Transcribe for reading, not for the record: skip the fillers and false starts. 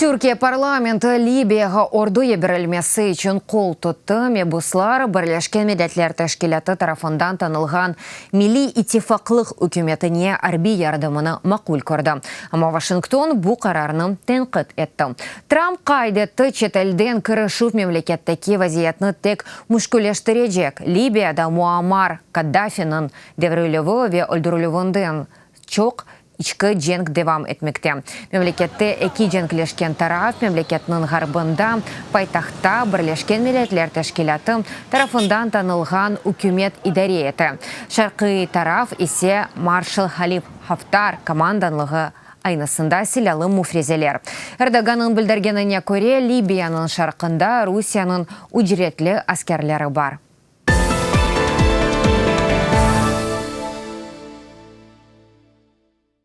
Түркия парламенты Либияға орду ебірілмесі үшін қол тұтты. Мебуслар Бірлешкен Милләтләр Тәшкилаты тарафындан танылған Милли Итифақлық үкіметіне арби ярдымыны мақұл көрді. Ама Вашингтон бұл қарарының тенқит етті. Трамп қайдетті четелден кірішуп мемлекеттеки вазиятны тек мүшкілештірежек. Либияда Муаммар Каддафинын деврилеви ве өлдірілуінден чоқ İçki cenk devam etmekte. Memlekette eki cenkleşken taraf memleketinin garbında paytaxta Birleşken Milletler Teşkilatı tarafından tanılgan hükümet idariyeti. Şarkı taraf ise Marshal Halif Haftar komandanlığı aynısında silahlı müfrezeler. Erdoğan'ın bildirgenine göre Libya'nın şarkında Rusya'nın ücretli askerleri var.